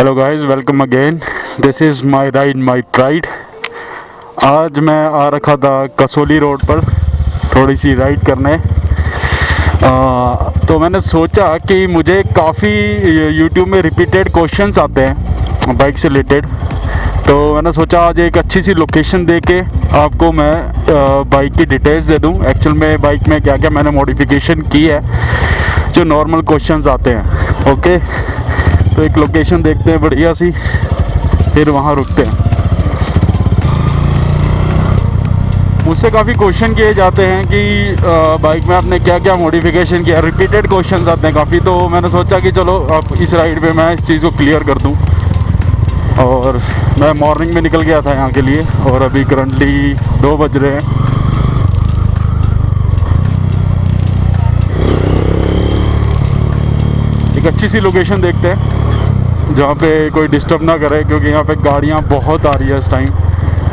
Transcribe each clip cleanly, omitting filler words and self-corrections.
Hello guys, welcome again. This is my ride my pride. आज मैं आ रखा था कसौली रोड पर थोड़ी सी राइड करने। तो मैंने सोचा कि मुझे काफ़ी यूट्यूब में रिपीटेड क्वेश्चंस आते हैं बाइक से रिलेटेड। तो मैंने सोचा आज एक अच्छी सी लोकेशन दे के आपको मैं बाइक की डिटेल्स दे दूं। एक्चुअल में बाइक में क्या क्या मैंने मॉडिफिकेशन की है जो नॉर्मल क्वेश्चंस आते हैं। ओके, तो एक लोकेशन देखते हैं बढ़िया सी, फिर वहाँ रुकते हैं। मुझसे काफ़ी क्वेश्चन किए जाते हैं कि बाइक में आपने क्या क्या मॉडिफिकेशन किया। रिपीटेड क्वेश्चंस आते हैं काफ़ी, तो मैंने सोचा कि चलो अब इस राइड पे मैं इस चीज़ को क्लियर कर दूं। और मैं मॉर्निंग में निकल गया था यहाँ के लिए और अभी करंटली 2 बज रहे हैं। एक अच्छी सी लोकेशन देखते हैं जहाँ पे कोई डिस्टर्ब ना करे, क्योंकि यहाँ पे गाड़ियाँ बहुत आ रही है इस टाइम,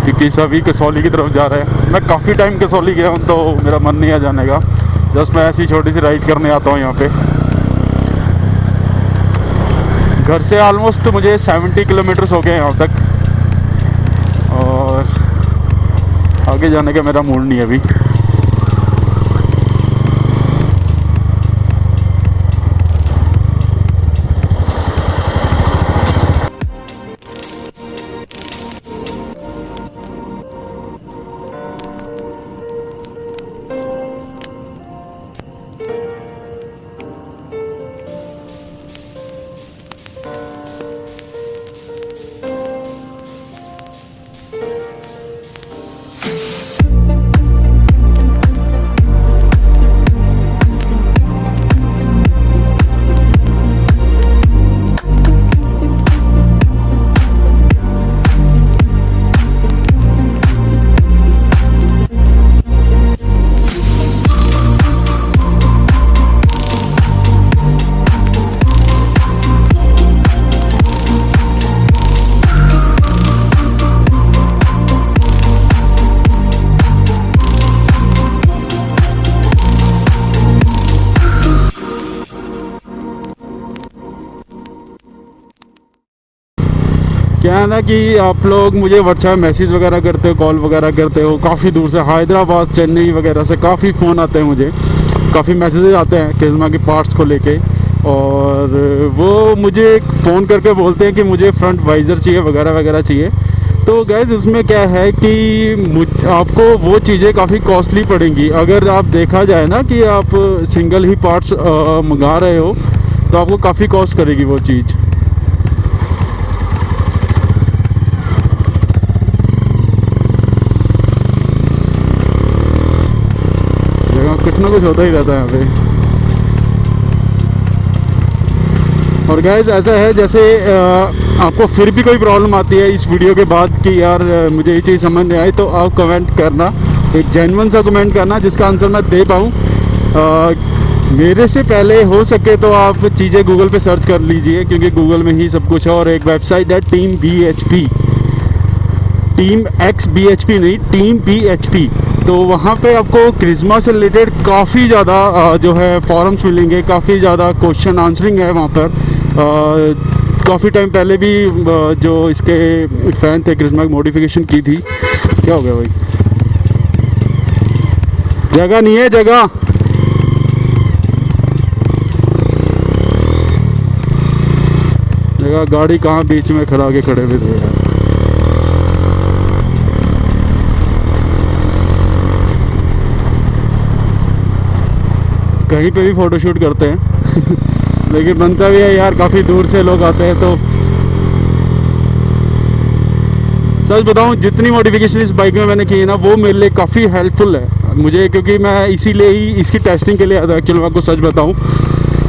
क्योंकि सभी कसौली की तरफ जा रहे हैं। मैं काफ़ी टाइम कसौली गया हूँ तो मेरा मन नहीं है जाने का। जस्ट मैं ऐसी छोटी सी राइड करने आता हूँ यहाँ पे। घर से ऑलमोस्ट मुझे 70 किलोमीटर्स हो गए यहाँ तक, और आगे जाने का मेरा मूड नहीं है अभी। क्या है ना कि आप लोग मुझे व्हाट्सएप मैसेज वगैरह करते हो, कॉल वगैरह करते हो काफ़ी दूर से, हैदराबाद, चेन्नई वगैरह से काफ़ी फ़ोन आते हैं मुझे, काफ़ी मैसेजेस आते हैं किस्मा के पार्ट्स को लेके। और वो मुझे फ़ोन करके बोलते हैं कि मुझे फ्रंट वाइज़र चाहिए वगैरह वगैरह चाहिए। तो गैस उसमें क्या है कि आपको वो चीज़ें काफ़ी कॉस्टली पड़ेंगी। अगर आप देखा जाए ना कि आप सिंगल ही पार्ट्स मंगा रहे हो तो आपको काफ़ी कॉस्ट करेगी वो चीज़। कुछ ना कुछ होता ही रहता है यहाँ पे। और गाइस ऐसा है जैसे आपको फिर भी कोई प्रॉब्लम आती है इस वीडियो के बाद कि यार मुझे ये चीज़ समझ नहीं आई, तो आप कमेंट करना, एक जेन्युइन सा कमेंट करना जिसका आंसर मैं दे पाऊँ। मेरे से पहले हो सके तो आप चीज़ें गूगल पे सर्च कर लीजिए, क्योंकि गूगल में ही सब कुछ है। और एक वेबसाइट है टीम BHP, टीम XBHP नहीं, टीम BHP। तो वहाँ पे आपको क्रिस्मा से रिलेटेड काफ़ी ज़्यादा जो है फॉरम्स मिलेंगे, काफ़ी ज़्यादा क्वेश्चन आंसरिंग है वहाँ पर। काफ़ी टाइम पहले भी जो इसके फ़ैन थे क्रिस्मा की मॉडिफिकेशन की थी। क्या हो गया भाई? जगह नहीं है, जगह गाड़ी कहाँ बीच में खड़ा के खड़े हुए थे यार। कहीं पे भी फ़ोटोशूट करते हैं लेकिन बनता भी है यार, काफ़ी दूर से लोग आते हैं। तो सच बताऊं, जितनी मॉडिफिकेशन इस बाइक में मैंने की है ना, वो मेरे लिए काफ़ी हेल्पफुल है मुझे, क्योंकि मैं इसीलिए ही इसकी टेस्टिंग के लिए आता हूँ। एक्चुअली मैं आपको सच बताऊं,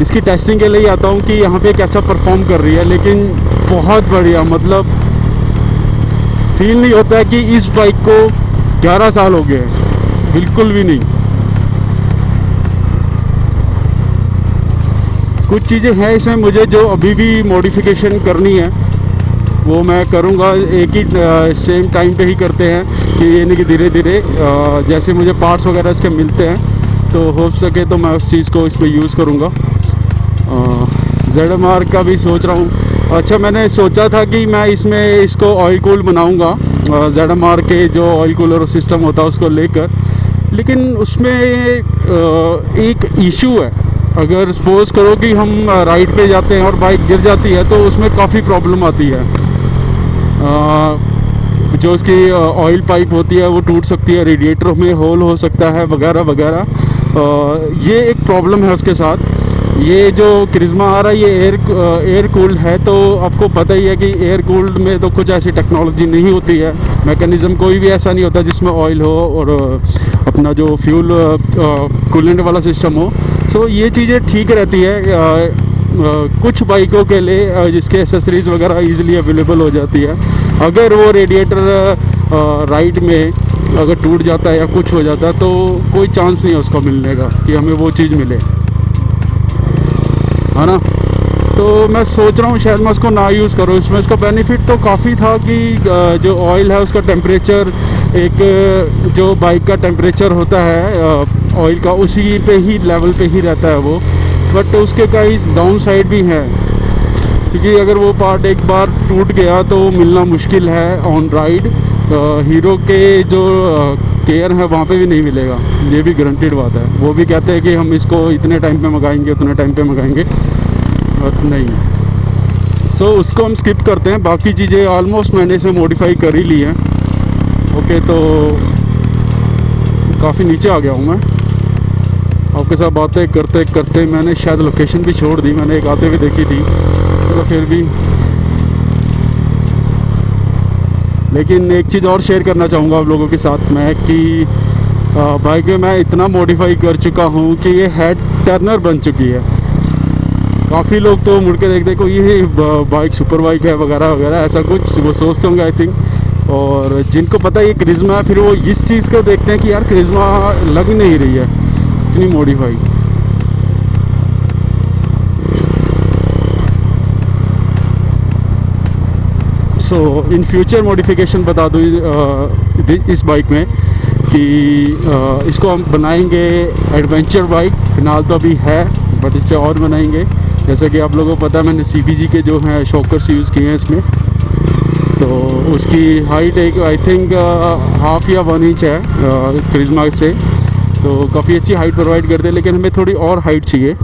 इसकी टेस्टिंग के लिए ही आता हूँ कि यहाँ पे कैसा परफॉर्म कर रही है। लेकिन बहुत बढ़िया, मतलब फील नहीं होता है कि इस बाइक को 11 साल हो गए हैं, बिल्कुल भी नहीं। कुछ चीज़ें हैं इसमें मुझे जो अभी भी मॉडिफिकेशन करनी है, वो मैं करूँगा। एक ही सेम टाइम पे ही करते हैं कि ये नहीं कि धीरे धीरे जैसे मुझे पार्ट्स वगैरह इसके मिलते हैं तो हो सके तो मैं उस चीज़ को इसमें यूज़ करूँगा। ZMR का भी सोच रहा हूँ। अच्छा, मैंने सोचा था कि मैं इसमें इसको ऑयल कूल बनाऊंगा, ZMR के जो ऑयल कूलर सिस्टम होता है उसको लेकर, लेकिन उसमें एक इशू है। अगर सपोज़ करो कि हम राइड पे जाते हैं और बाइक गिर जाती है तो उसमें काफ़ी प्रॉब्लम आती है। जो उसकी ऑयल पाइप होती है वो टूट सकती है, रेडिएटर में होल हो सकता है वगैरह वगैरह। ये एक प्रॉब्लम है उसके साथ। ये जो क्रिज़्मा आ रहा है ये एयर कूल्ड है, तो आपको पता ही है कि एयर कूल्ड में तो कुछ ऐसी टेक्नोलॉजी नहीं होती है, मैकेनिज़्म कोई भी ऐसा नहीं होता जिसमें ऑयल हो और अपना जो फ्यूल कूलेंट वाला सिस्टम हो। सो ये चीज़ें ठीक रहती है कुछ बाइकों के लिए जिसके एसेसरीज़ वगैरह इजीली अवेलेबल हो जाती है। अगर वो रेडिएटर राइड में अगर टूट जाता है या कुछ हो जाता है तो कोई चांस नहीं है उसका मिलने का कि हमें वो चीज़ मिले, है ना। तो मैं सोच रहा हूँ शायद मैं उसको ना यूज़ करूँ। इसमें इसका बेनिफिट तो काफ़ी था कि जो ऑयल है उसका टेम्परेचर, एक जो बाइक का टेम्परेचर होता है ऑयल का, उसी पे ही लेवल पे ही रहता है वो। बट उसके कई डाउन साइड भी हैं, क्योंकि अगर वो पार्ट एक बार टूट गया तो मिलना मुश्किल है ऑन राइड। हीरो के जो केयर है वहाँ पे भी नहीं मिलेगा, ये भी गारंटीड बात है। वो भी कहते हैं कि हम इसको इतने टाइम पे मंगाएंगे उतने टाइम पे मंगाएंगे, बट नहीं। सो उसको हम स्किप करते हैं। बाकी चीज़ें ऑलमोस्ट मैंने इसे मॉडिफाई कर ही ली हैं। ओके, तो काफ़ी नीचे आ गया हूँ मैं। आपके साथ बातें करते करते मैंने शायद लोकेशन भी छोड़ दी, मैंने एक आते हुए देखी थी, चलो फिर भी। लेकिन एक चीज़ और शेयर करना चाहूँगा आप लोगों के साथ मैं कि बाइक में मैं इतना मॉडिफाई कर चुका हूँ कि ये हेड टर्नर बन चुकी है। काफ़ी लोग तो मुड़ के देखते को ये बाइक सुपर बाइक है वगैरह वगैरह, ऐसा कुछ वो सोचते होंगे आई थिंक। और जिनको पता है ये क्रिज़्मा है, फिर वो इस चीज़ को देखते हैं कि यार क्रिज़्मा लग नहीं रही है इतनी modify. So in future modification बता दूँ इस बाइक में कि इसको हम बनाएंगे एडवेंचर बाइक। फिलहाल तो अभी है, बट इससे और बनाएंगे। जैसे कि आप लोगों को पता है मैंने CBG के जो हैं शॉकर्स यूज़ किए हैं इसमें, तो उसकी हाइट एक आई थिंक हाफ या 1 इंच है क्रिज़्मा से, तो काफ़ी अच्छी हाइट प्रोवाइड करते हैं। लेकिन हमें थोड़ी और हाइट चाहिए।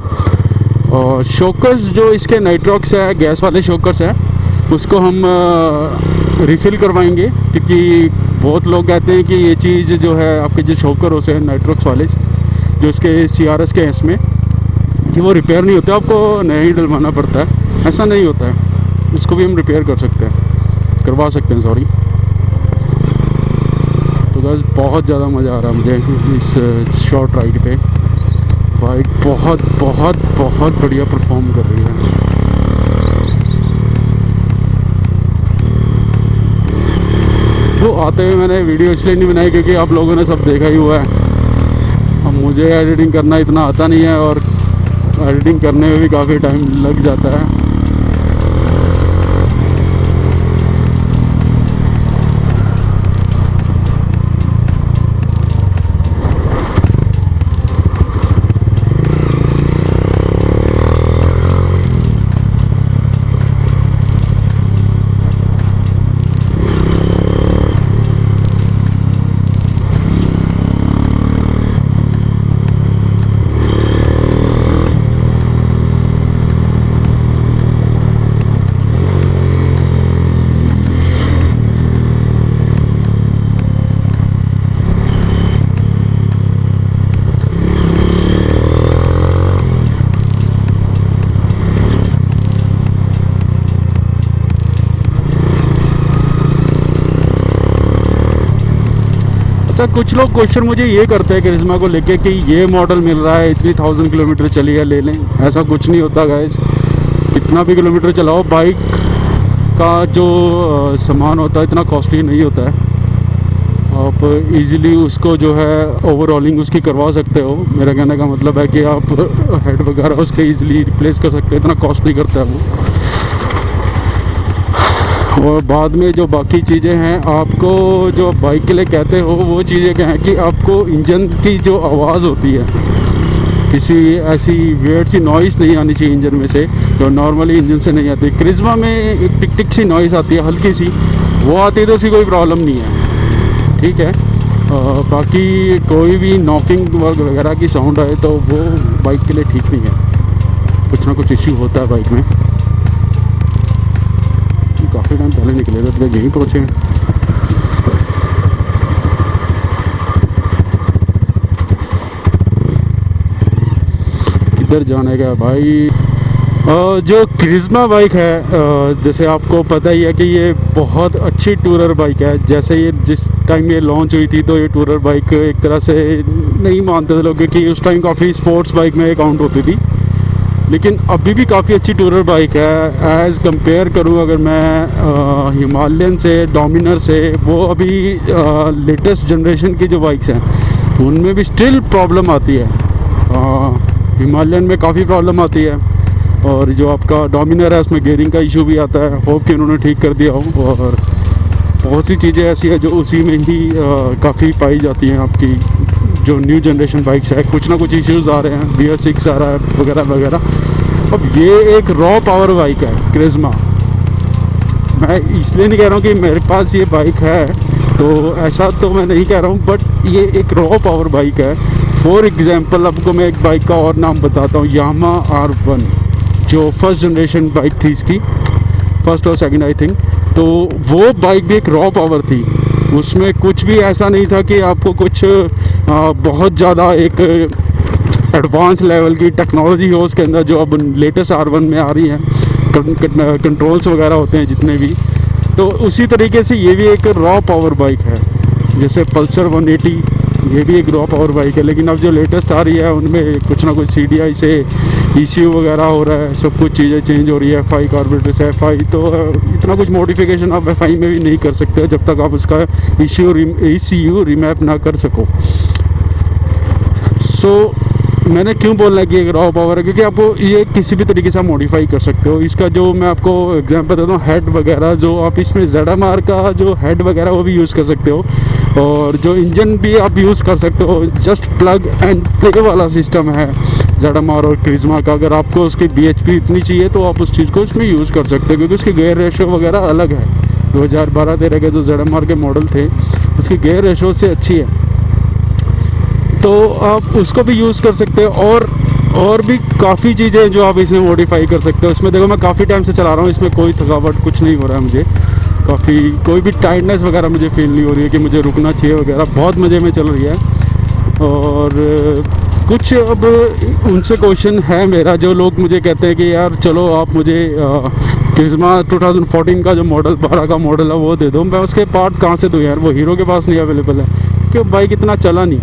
और शॉकर्स जो इसके नाइट्रॉक्स है, गैस वाले शॉकर्स हैं, उसको हम रिफ़िल करवाएंगे, क्योंकि बहुत लोग कहते हैं कि ये चीज़ जो है आपके जो शॉकर होते हैं नाइट्रॉक्स वाले जो इसके CRS के हैं इसमें, कि वो रिपेयर नहीं होते, आपको नया ही डलवाना पड़ता है। ऐसा नहीं होता है, इसको भी हम रिपेयर कर सकते हैं, करवा सकते हैं, सॉरी। तो बस बहुत ज़्यादा मज़ा आ रहा है मुझे इस शॉर्ट राइड पे। बाइक बहुत बहुत बहुत बढ़िया परफॉर्म कर रही है। वो आते हुए मैंने वीडियो इसलिए नहीं बनाई क्योंकि आप लोगों ने सब देखा ही हुआ है। अब मुझे एडिटिंग करना इतना आता नहीं है और एडिटिंग करने में भी काफ़ी टाइम लग जाता है। अच्छा, कुछ लोग क्वेश्चन मुझे ये करते हैं क्रिज़्मा को लेके कि ये मॉडल मिल रहा है, इतनी 1000 किलोमीटर चली है, ले लें। ऐसा कुछ नहीं होता गाइस, कितना भी किलोमीटर चलाओ, बाइक का जो सामान होता है इतना कॉस्टली नहीं होता है। आप इजीली उसको जो है ओवरऑलिंग उसकी करवा सकते हो। मेरा कहने का मतलब है कि आप हेड वगैरह उसके इजीली रिप्लेस कर सकते हो, इतना कॉस्ट नहीं करता है वो। और बाद में जो बाकी चीज़ें हैं, आपको जो बाइक के लिए कहते हो वो चीज़ें क्या हैं कि आपको इंजन की जो आवाज़ होती है किसी ऐसी वियर्ड सी नॉइज़ नहीं आनी चाहिए इंजन में से जो नॉर्मली इंजन से नहीं आती। क्रिज्मा में एक टिक टिक सी नॉइज़ आती है हल्की सी, वो आती है तो उसकी कोई प्रॉब्लम नहीं है, ठीक है। बाकी कोई भी नॉकिंग वगैरह की साउंड आए तो वो बाइक के लिए ठीक नहीं है, कुछ ना कुछ इश्यू होता है बाइक में। काफ़ी टाइम पहले निकले थे तो यहीं पहुँचे हैं। किधर जाने का भाई। जो क्रिज्मा बाइक है, जैसे आपको पता ही है कि ये बहुत अच्छी टूरर बाइक है। जैसे ये जिस टाइम ये लॉन्च हुई थी तो ये टूरर बाइक एक तरह से नहीं मानते थे लोग, क्योंकि उस टाइम काफ़ी स्पोर्ट्स बाइक में काउंट होती थी, लेकिन अभी भी काफ़ी अच्छी टूरर बाइक है। एज़ कंपेयर करूँ अगर मैं हिमालयन से, डोमिनर से, वो अभी लेटेस्ट जनरेशन की जो बाइक्स हैं उनमें भी स्टिल प्रॉब्लम आती है। हिमालयन में काफ़ी प्रॉब्लम आती है, और जो आपका डोमिनर है उसमें गेयरिंग का इशू भी आता है। होप कि उन्होंने ठीक कर दिया हो। और बहुत सी चीज़ें ऐसी है जो उसी में ही काफ़ी पाई जाती हैं। आपकी जो न्यू जनरेशन बाइक्स है कुछ ना कुछ इश्यूज़ आ रहे हैं, BS6 आ रहा है वगैरह वगैरह। अब ये एक रॉ पावर बाइक है क्रिज्मा। मैं इसलिए नहीं कह रहा हूँ कि मेरे पास ये बाइक है तो ऐसा तो मैं नहीं कह रहा हूँ, बट ये एक रॉ पावर बाइक है। फॉर एग्ज़ाम्पल आपको मैं एक बाइक का और नाम बताता हूँ, यामाहा R1, जो फर्स्ट जनरेशन बाइक थी इसकी, फर्स्ट और सेकंड आई थिंक। तो वो बाइक भी एक रॉ पावर थी, उसमें कुछ भी ऐसा नहीं था कि आपको कुछ बहुत ज़्यादा एक एडवांस लेवल की टेक्नोलॉजी हो उसके अंदर, जो अब लेटेस्ट R1 में आ रही है, कंट्रोल्स वगैरह होते हैं जितने भी। तो उसी तरीके से ये भी एक रॉ पावर बाइक है। जैसे पल्सर 180 ये भी एक रॉ पावर बाइक है, लेकिन अब जो लेटेस्ट आ रही है उनमें कुछ ना कुछ CDI से ECU वगैरह हो रहा है, सब कुछ चीज़ें चेंज हो रही है। FI कार्बोरेटर से FI, तो इतना कुछ मॉडिफिकेशन आप FI में भी नहीं कर सकते जब तक आप उसका ECU रिमैप ना कर सको। सो मैंने क्यों बोलना है कि एक रॉ पावर है, क्योंकि आपको ये किसी भी तरीके से आप मॉडिफाई कर सकते हो। इसका जो मैं आपको एग्जांपल देता हूँ, हेड वगैरह जो आप इसमें ZMR का जो हेड वगैरह वो भी यूज़ कर सकते हो, और जो इंजन भी आप यूज़ कर सकते हो। जस्ट प्लग एंड प्ले वाला सिस्टम है ZMR और क्रिज्मा का। अगर आपको उसकी BHP इतनी चाहिए तो आप उस चीज़ को उसमें यूज़ कर सकते हो, क्योंकि उसकी गेयर रेशो वगैरह अलग है। 2012-13 के जो ZMR के मॉडल थे उसकी गेयर रेशो से अच्छी है, तो आप उसको भी यूज़ कर सकते हो। और भी काफ़ी चीज़ें जो आप इसमें मॉडिफाई कर सकते हो। इसमें देखो मैं काफ़ी टाइम से चला रहा हूँ, इसमें कोई थकावट कुछ नहीं हो रहा है मुझे, काफ़ी कोई भी टाइटनेस वगैरह मुझे फील नहीं हो रही है कि मुझे रुकना चाहिए वगैरह। बहुत मज़े में चल रही है। और कुछ अब उनसे क्वेश्चन है मेरा, जो लोग मुझे कहते हैं कि यार चलो आप मुझे क्रिज्मा 2014 का जो मॉडल 12 का मॉडल है वो दे दो। मैं उसके पार्ट कहाँ से दूँ यार, वो हीरो के पास नहीं अवेलेबल है, क्योंकि बाइक इतना चला नहीं,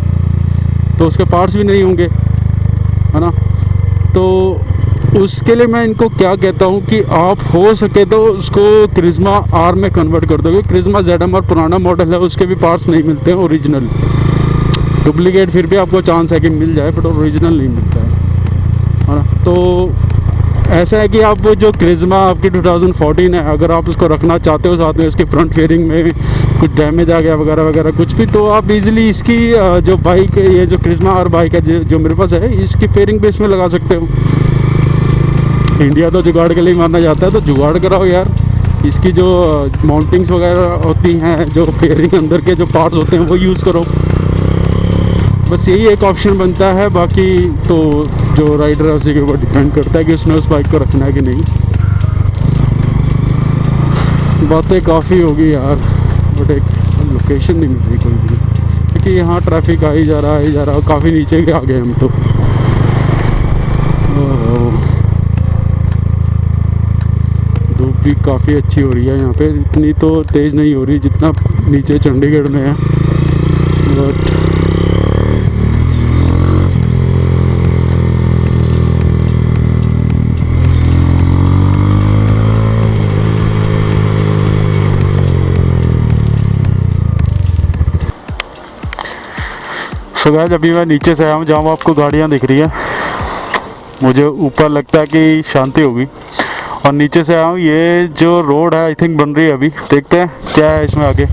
तो उसके पार्ट्स भी नहीं होंगे, है ना। तो उसके लिए मैं इनको क्या कहता हूँ कि आप हो सके तो उसको क्रिज्मा R में कन्वर्ट कर दोगे। क्रिज्मा ZMR पुराना मॉडल है, उसके भी पार्ट्स नहीं मिलते हैं ओरिजिनल। डुप्लीकेट फिर भी आपको चांस है कि मिल जाए, बट ओरिजिनल नहीं मिलता है ना। तो ऐसा है कि आप जो क्रिज्मा आपकी 2014 है, अगर आप उसको रखना चाहते हो, साथ में उसकी फ्रंट फेयरिंग में कुछ डैमेज आ गया वगैरह वगैरह कुछ भी, तो आप इजीली इसकी जो बाइक, ये जो क्रिज्मा R बाइक है जो मेरे पास है, इसकी फेयरिंग भी इसमें लगा सकते हो। इंडिया तो जुगाड़ के लिए माना जाता है, तो जुगाड़ कराओ यार। इसकी जो माउंटिंग्स वगैरह होती हैं, जो फेयरिंग अंदर के जो पार्ट्स होते हैं वो यूज़ करो। बस यही एक ऑप्शन बनता है। बाकी तो जो राइडर है उसी के ऊपर डिपेंड करता है कि उसने उस बाइक को रखना है कि नहीं। बातें काफ़ी होगी यार, बट एक लोकेशन नहीं मिल रही कोई भी, क्योंकि यहाँ ट्रैफिक आ ही जा रहा है। काफ़ी नीचे के आ गए हम तो। धूप भी काफ़ी अच्छी हो रही है यहाँ पे, इतनी तो तेज़ नहीं हो रही जितना नीचे चंडीगढ़ में है, बट गाइस अभी मैं नीचे से आया हूँ, जहाँ आपको गाड़ियाँ दिख रही है। मुझे ऊपर लगता है कि शांति होगी, और नीचे से आया हूँ। ये जो रोड है आई थिंक बन रही है अभी, देखते हैं क्या है इसमें आगे।